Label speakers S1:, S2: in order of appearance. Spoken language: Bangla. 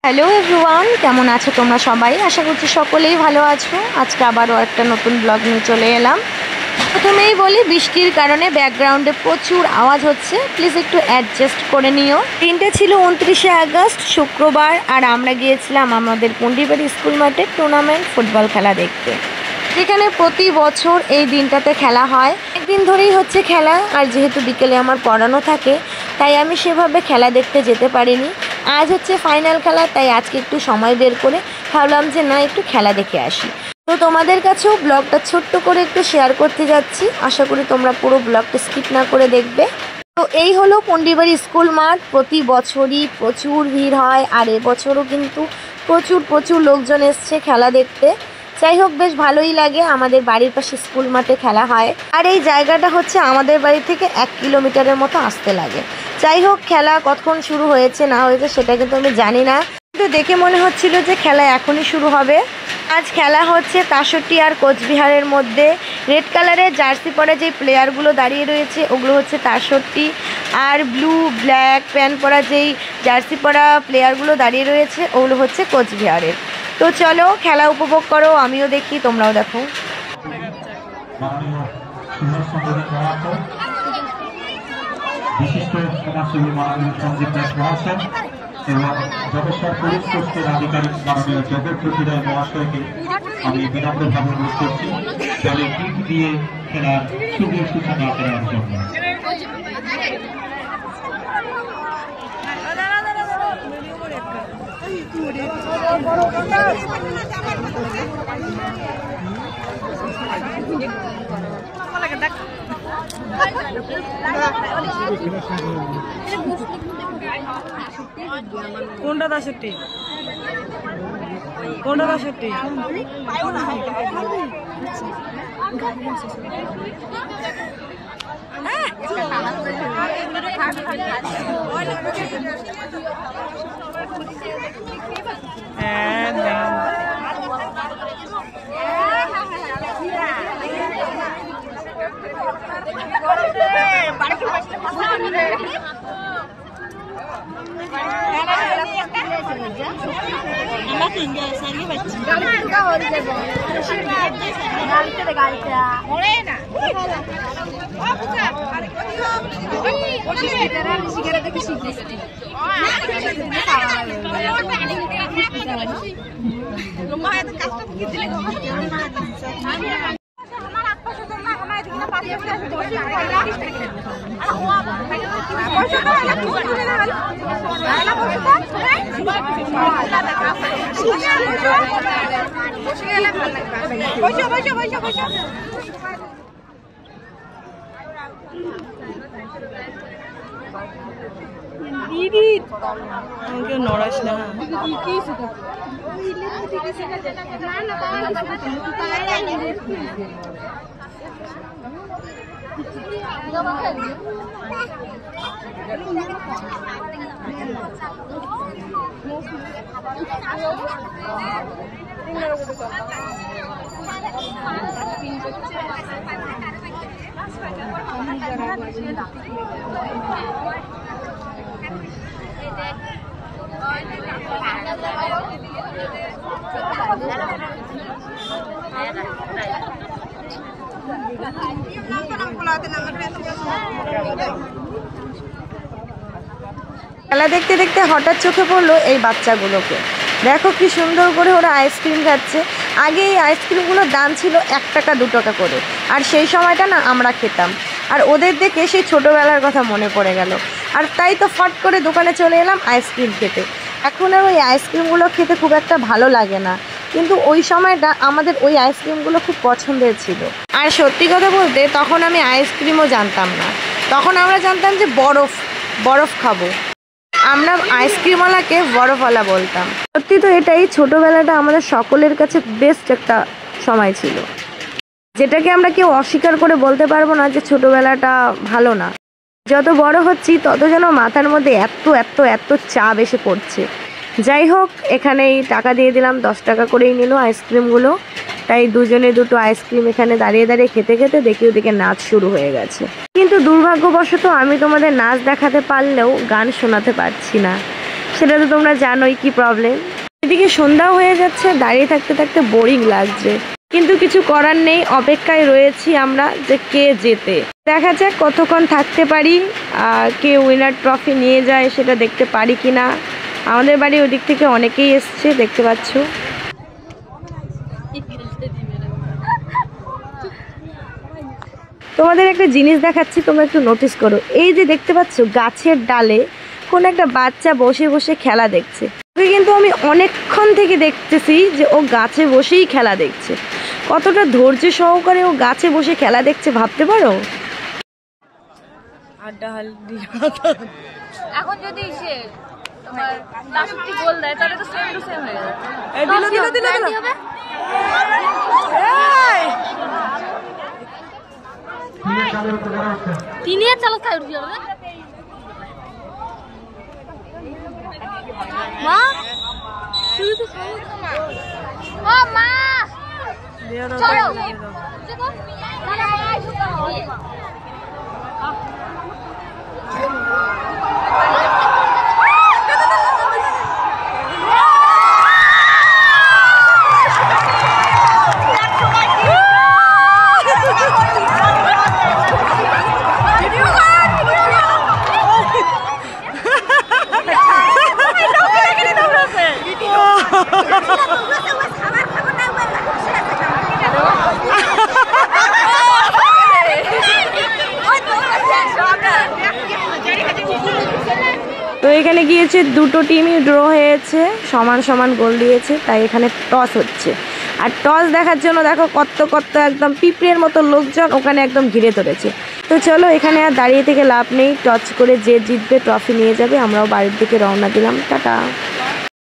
S1: হ্যালো এভরিওয়ান, কেমন আছো তোমরা সবাই? আশা করছি সকলেই ভালো আছো। আজকে আবারও একটা নতুন ব্লগ নিয়ে চলে এলাম। প্রথমেই বলি, বৃষ্টির কারণে ব্যাকগ্রাউন্ডে প্রচুর আওয়াজ হচ্ছে, প্লিজ একটু অ্যাডজাস্ট করে নিও। দিনটা ছিল 29শে আগস্ট, শুক্রবার, আর আমরা গিয়েছিলাম আমাদের পন্ডিবাড়ি স্কুল মাঠে টুর্নামেন্ট ফুটবল খেলা দেখতে, যেখানে প্রতি বছর এই দিনটাতে খেলা হয়। একদিন ধরেই হচ্ছে খেলা, আর যেহেতু বিকেলে আমার পড়ানো থাকে তাই আমি সেভাবে খেলা দেখতে যেতে পারিনি। আজ হচ্ছে ফাইনাল খেলা, তাই আজকে একটু সময় বের করে ভাবলাম যে না, একটু খেলা দেখে আসি। তো তোমাদের কাছেও ব্লগটা ছোট্ট করে একটু শেয়ার করতে যাচ্ছি, আশা করি তোমরা পুরো ব্লগটা স্কিপ না করে দেখবে। তো এই হলো পন্ডিবাড়ি স্কুল মাঠ। প্রতি বছরই প্রচুর ভিড় হয়, আর এবছরও কিন্তু প্রচুর লোকজন এসছে খেলা দেখতে। যাই হোক, বেশ ভালোই লাগে। আমাদের বাড়ির পাশে স্কুল মাঠে খেলা হয়, আর এই জায়গাটা হচ্ছে আমাদের বাড়ি থেকে 1 কিলোমিটারের মতো আসতে লাগে। যাই হোক, খেলা কতক্ষণ শুরু হয়েছে না হয়েছে সেটা কিন্তু আমি জানি না, কিন্তু দেখে মনে হচ্ছিল যে খেলা এখনই শুরু হবে। আজ খেলা হচ্ছে তাষট্টি আর কোচবিহারের মধ্যে। রেড কালারের জার্সি পরা যেই প্লেয়ারগুলো দাঁড়িয়ে রয়েছে ওগুলো হচ্ছে তাষট্টি, আর ব্লু ব্ল্যাক প্যান্ট পরা যেই জার্সি পরা প্লেয়ারগুলো দাঁড়িয়ে রয়েছে ওগুলো হচ্ছে কোচবিহারের। তো চলো খেলা উপভোগ করো, আমিও দেখি, তোমরাও দেখো।
S2: বিশিষ্ট সমাজসেবী মাননীয় সঞ্জীব দাস মহাশয় এবং জগৎসর পুলিশ পোস্টের আধিকারিক মাননীয় জগৎজ্যোতি রায় মহাশয়কে আমি বিনম্রভাবে অনুরোধ করছি দলের কিট দিয়ে খেলার শুভ সূচনা করার জন্য।
S3: কোনটা ৬৩? কোনটা ৬৩? আমাকে নড়াস না।
S1: খেলা দেখতে দেখতে হঠাৎ চোখে পড়লো এই বাচ্চাগুলোকে। দেখো কি সুন্দর করে ওরা আইসক্রিম খাচ্ছে। আগে এই আইসক্রিমগুলোর দাম ছিল 1 টাকা 2 টাকা করে, আর সেই সময়টা না আমরা খেতাম, আর ওদের দেখে সেই ছোটোবেলার কথা মনে পড়ে গেল। আর তাই তো ফট করে দোকানে চলে এলাম আইসক্রিম খেতে। এখন আর ওই আইসক্রিমগুলো খেতে খুব একটা ভালো লাগে না, কিন্তু ওই সময়টা আমাদের ওই আইসক্রিমগুলো খুব পছন্দের ছিল। আর সত্যি কথা বলতে তখন আমি আইসক্রিমও জানতাম না, তখন আমরা জানতাম যে বরফ খাবো। আমরা আইসক্রিমওয়ালাকে বরফওয়ালা বলতাম। সত্যি তো এটাই, ছোটোবেলাটা আমাদের সকলের কাছে বেস্ট একটা সময় ছিল, যেটাকে আমরা কেউ অস্বীকার করে বলতে পারবো না যে ছোটোবেলাটা ভালো না। যত বড় হচ্ছি তত যেন মাথার মধ্যে এত চাপ এসে পড়ছে। যাই হোক, এখানেই টাকা দিয়ে দিলাম, 10 টাকা করেই নিল আইসক্রিমগুলো। তাই দুজনে দুটো আইসক্রিম এখানে দাঁড়িয়ে দাঁড়িয়ে খেতে খেতে দেখি ওদিকে নাচ শুরু হয়ে গেছে। কিন্তু দুর্ভাগ্যবশত আমি তোমাদের নাচ দেখাতে পারলেও গান শোনাতে পারছি না। সেটা তো তোমরা জানোই কি প্রবলেম। এদিকে সন্ধ্যা হয়ে যাচ্ছে, দাঁড়িয়ে থাকতে থাকতে বোরিং লাগছে, কিন্তু কিছু করার নেই, অপেক্ষায় রয়েছি আমরা যে কে জেতে। দেখা যাক কতক্ষণ থাকতে পারি, কে উইনার ট্রফি নিয়ে যায় সেটা দেখতে পারি কিনা। আমাদের বাড়ি ওদিক থেকে অনেকেই এসছে, দেখতে পাচ্ছ। তোমাদের একটা জিনিস দেখাচ্ছি, তোমরা একটু নোটিস করো। এই যে দেখতে পাচ্ছ গাছের ডালে কোন একটা বাচ্চা বসে বসে খেলা দেখছে। ওকে কিন্তু আমি অনেকক্ষণ থেকে দেখতেছি যে ও গাছে বসেই খেলা দেখছে। কতটা ধৈর্য সহকারে ও গাছে বসে খেলা দেখছে ভাবতে পারো।
S3: আড্ডা হালদি
S4: এখন যদি সে তোমার 62 গোল দেয় তাহলে তো সেম টু সেম হয়ে যাবে। তিনি আর চালাতে উঠে যাবে মা তুই তো ও মা চলো
S1: তো এখানে গিয়েছে দুটো টিমই ড্র হয়েছে, সমান সমান গোল দিয়েছে, তাই এখানে টস হচ্ছে। আর টস দেখার জন্য দেখো কত কত একদম পিঁপড়ের মতো লোকজন ওখানে একদম ঘিরে ধরেছে। তো চলো এখানে আর দাঁড়িয়ে থেকে লাভ নেই, টস করে যে জিতবে ট্রফি নিয়ে যাবে। আমরাও বাড়ির দিকে রওনা দিলাম, টাটা।